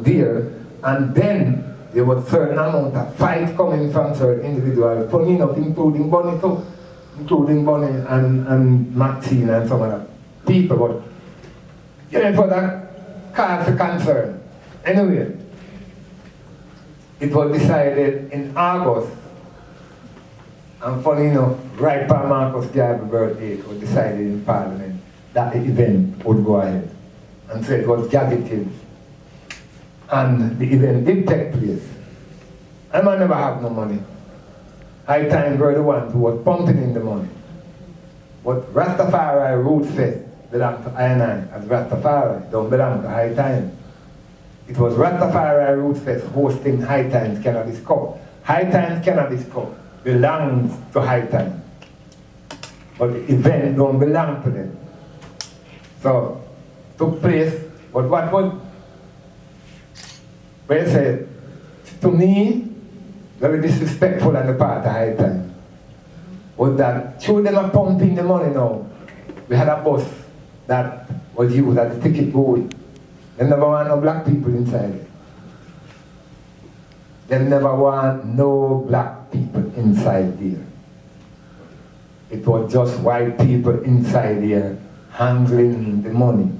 there, and then there was certain amount of fight coming from certain individuals, funny enough, including Bonnie too, including Bonnie and Maxine and some other people, but you know, for that cause for concern. Anyway, it was decided in August, and funny enough, right by Marcus Garvey's birthday, it was decided in Parliament that the event would go ahead. And so it was gazetted. And the event did take place. And I never have no money. High Times were the ones who was pumping in the money. But Rastafari Roots Fest belonged to I&I as Rastafari, don't belong to High Times. It was Rastafari Roots Fest hosting High Times Cannabis Cup. High Times Cannabis Cup belongs to High Times. But the event don't belong to them. So, took place, but what was, well said, to me, very disrespectful on the part of High Times, was that through them are pumping the money now. We had a bus that was used as a ticket booth. They never want no black people inside it. They never want no black people inside there. It was just white people inside there handling the money.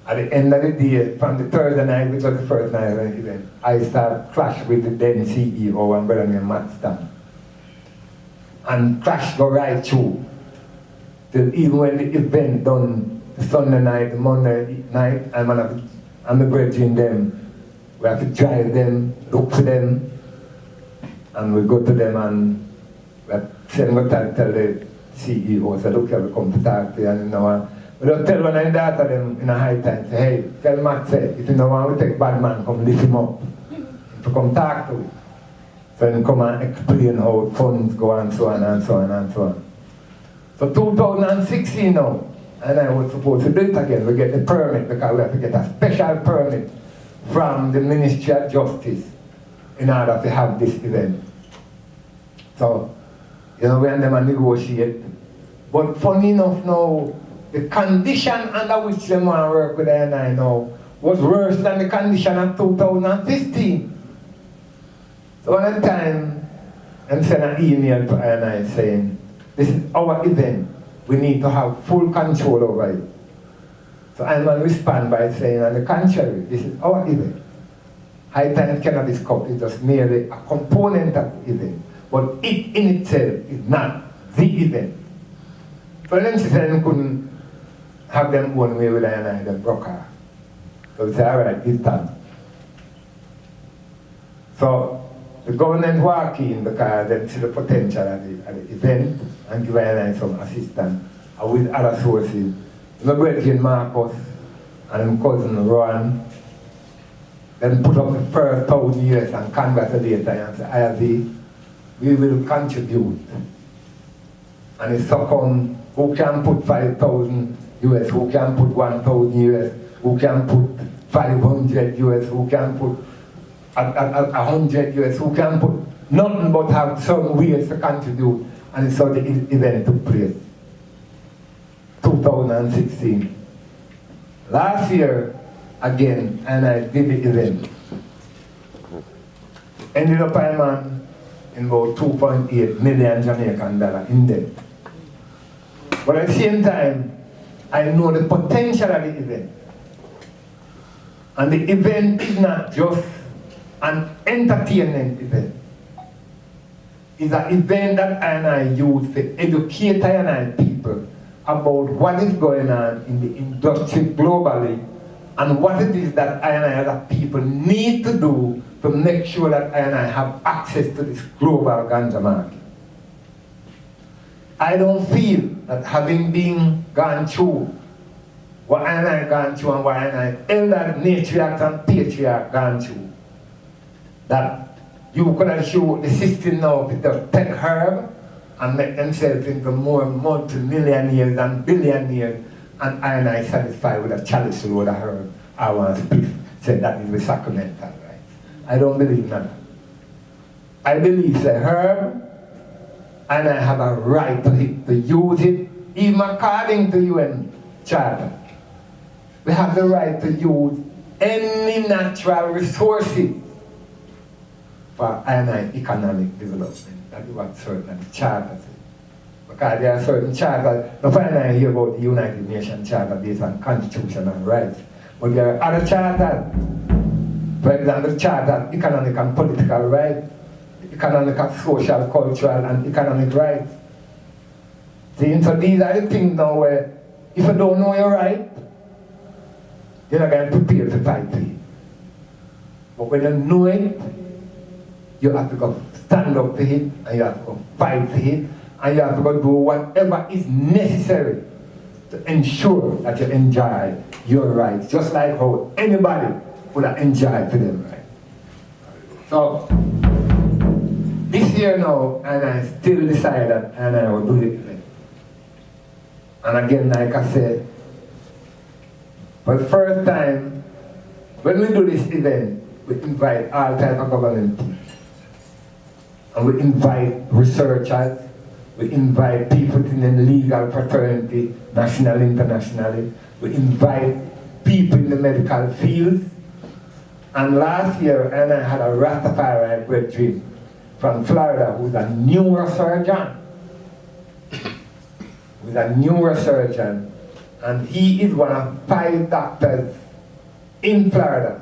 At the end of the day, from the Thursday night, which was the first night of the event, I started clash with the then CEO and brother named Matt Stan. And clash go right through. Till even when the event done, the Sunday night, the Monday night, I'm the brethren them. We have to drive them, look for them, and we go to them and we send go tell the CEO, say, look here, we come to talk to you, and you know, we don't tell one of the daughter them in a High Time, say, hey, tell Matt, say, if you know want we take bad man, come lift him up. To come talk to him. So then come and explain how funds go and so on and so on and so on. So 2016 now, and I was supposed to do it again. We get the permit because we have to get a special permit from the Ministry of Justice in order to have this event. So, you know, we and them negotiate. But funny enough now, the condition under which they want to work with I now was worse than the condition of 2015. So one time, I sent an email to I saying, this is our event. We need to have full control over it. So I will respond by saying, on the contrary, this is our event. High Times Cannabis Cup is just merely a component of the event, but it in itself is not the event. So then she said they couldn't have them one way with I then broke her. So we said, all right, it's done. So the government walked in because they see the potential at the event and give I some assistance with other sources. My brother Marcus and my cousin Ron, then put up the first $1,000 and congratulate and say, IRV, we will contribute. And it's so come, who can put $5,000 US, who can put $1,000 US, who can put $500 US, who can put $100 US, who can put nothing but have some ways to contribute. And so the event took place. 2016. Last year, again, and I did the event. Ended up in about 2.8 million Jamaican dollars in debt. But at the same time, I know the potential of the event. And the event is not just an entertainment event. It's an event that I use to educate I people about what is going on in the industry globally and what it is that I as a people need to do to make sure that I have access to this global ganja market. I don't feel that having been gone through what I gone through and what I elder matriarchs and patriarchs gone through, that you could have shown the system now to just take herb and make themselves into more multi-millionaires and billionaires, and I satisfied with a chalice load of herb. I want to speak, say that is the sacramental right. I don't believe in that. I believe the herb, and I have a right to use it, even according to UN Charter. We have the right to use any natural resources for economic development. That is what certain charters say. Because there are certain charters, the final hear about the United Nations Charter based on constitutional rights. But there are other charters, for example, the Charter of Economic and Political Rights, economic, social, cultural, and economic rights. See, so these are the things now where if you don't know your right, you're not going to prepare to fight for it. But when you know it, you have to go stand up for it, and you have to go fight for it, and you have to go do whatever is necessary to ensure that you enjoy your rights, just like how anybody would have enjoyed for them rights. So, this year now, and I still decided, and I will do it. And again, like I said, for the first time, when we do this event, we invite all types of government people. And we invite researchers, we invite people in the legal fraternity, nationally, internationally. We invite people in the medical fields. And last year, and I had a RasTafari brethren from Florida who's a neurosurgeon. He's a neurosurgeon, and he is one of 5 doctors in Florida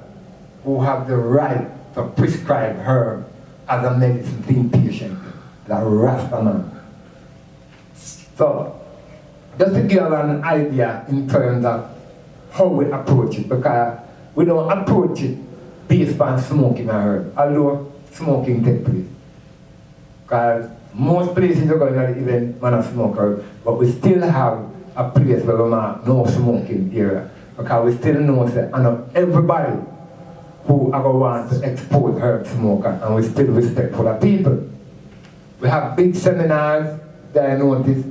who have the right to prescribe herb as a medicine to inpatient, the Rastaman. So, just to give an idea in terms of how we approach it, because we don't approach it based on smoking a herb, although smoking takes place. Because most places are going to the event, man, a smoker, but we still have a place where we have no smoking area. Because we still know that I know everybody who are going to want to export herb smoker, and we still respectful of people. We have big seminars that I notice,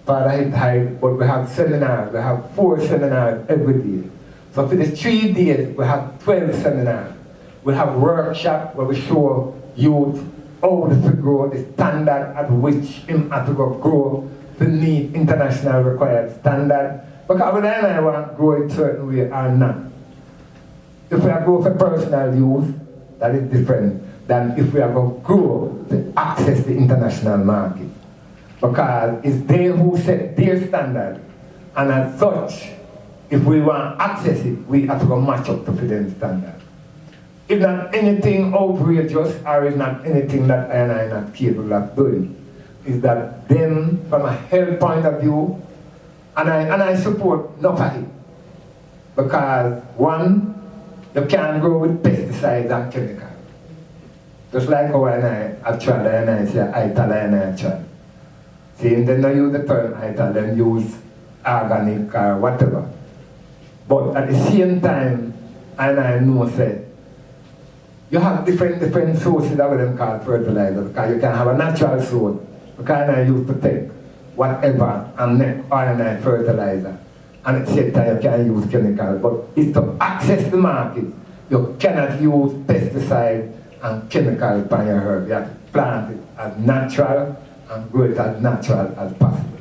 Father Hit, but we have seminars, we have 4 seminars every day. So for the 3 days, we have 12 seminars. We have workshops where we show youth how to grow, the standard at which him have to go grow to meet international required standard. Because whether I want to grow it a certain way or not. If we are grow for personal use, that is different than if we are going to grow to access the international market. Because it's they who set their standard, and as such, if we want to access it, we have to go match up to them standard. It's not anything outrageous, or it's not anything that I am not capable of doing. It's that them, from a health point of view, and I support no of it. Because one, you can't grow with pesticides and chemicals. Just like how I tried, and I say ITAL and I tried. See, they don't use the term ITAL, they use organic or whatever. But at the same time, and I know say, you have different sources of them called fertilizer, because you can have a natural source. Because I used to take whatever and make organic fertilizer. And at the same time you can use chemicals. But it's to access the market, you cannot use pesticides and chemicals on your herb. You have to plant it as natural and grow it as natural as possible.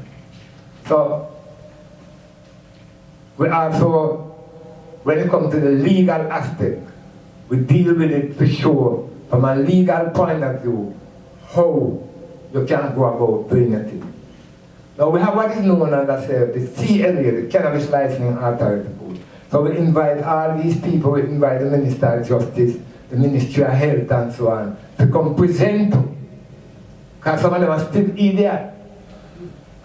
So, we also, when it comes to the legal aspect, we deal with it for sure from a legal point of view, how you can go about doing it. Now we have what is known as the CLA, the Cannabis Licensing Authority Board. So we invite all these people, we invite the Minister of Justice, the Ministry of Health and so on, to come present. Because some of them are still idiot.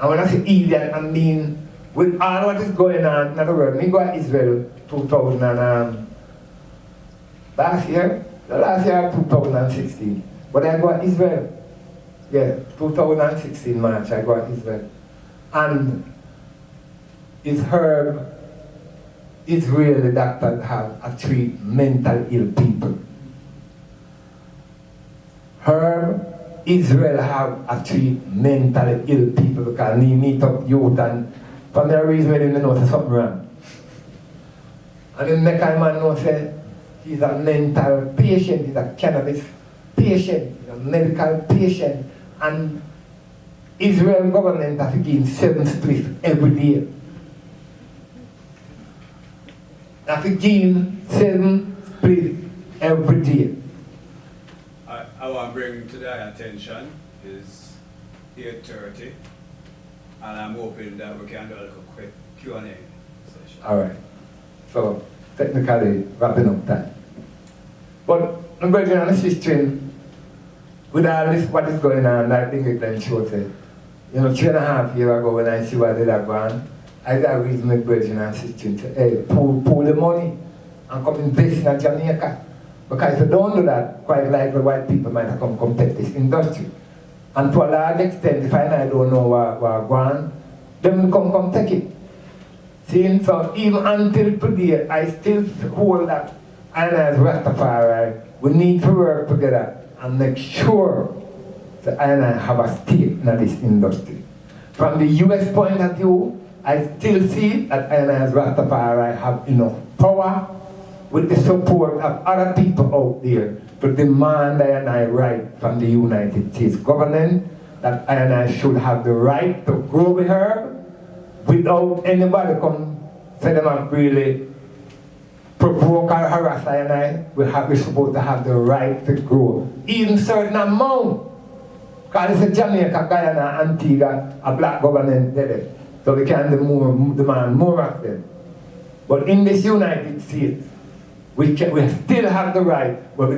And when I say idiot, I mean, with all what is going on in the world, me go to Israel 2000 last year 2016. But I go to Israel. Yeah, 2016 March, I go to Israel. And it's herb, Israeli doctors have treat mental ill people. Herb, Israel have treat mentally ill people because they meet up youth and for their reason they didn't know something wrong. And then make a man know say he's a mental patient, he's a cannabis patient, he's a medical patient, and Israel government has to give 7 splits every day. They have to give 7 splits every day. I want to bring to their attention is 8:30, and I'm hoping that we can do a little quick Q&A session. All right. So, technically, wrapping up time. But, my brother and sister, with all this, what is going on, like the Glen show said, you know, 3.5 years ago when I see what they have gone, I got reason my brother and sister say, hey, pull the money and come invest in Jamaica. Because if you don't do that, quite likely white people might have come take this industry. And to a large extent, if I don't know what going, them will come take it. See, so even until today, I still hold that, and as RasTafari, we need to work together and make sure that I have a stake in this industry. From the US point of view, I still see that I as RasTafari have enough power with the support of other people out there to demand I right from the United States government that I should have the right to grow with her without anybody come say them have really provoke or harass we're supposed to have the right to grow. Even certain amount. Because it's a Jamaica, Guyana, Antigua, a black government there. So we can demand more of them. But in this United States, we still have the right.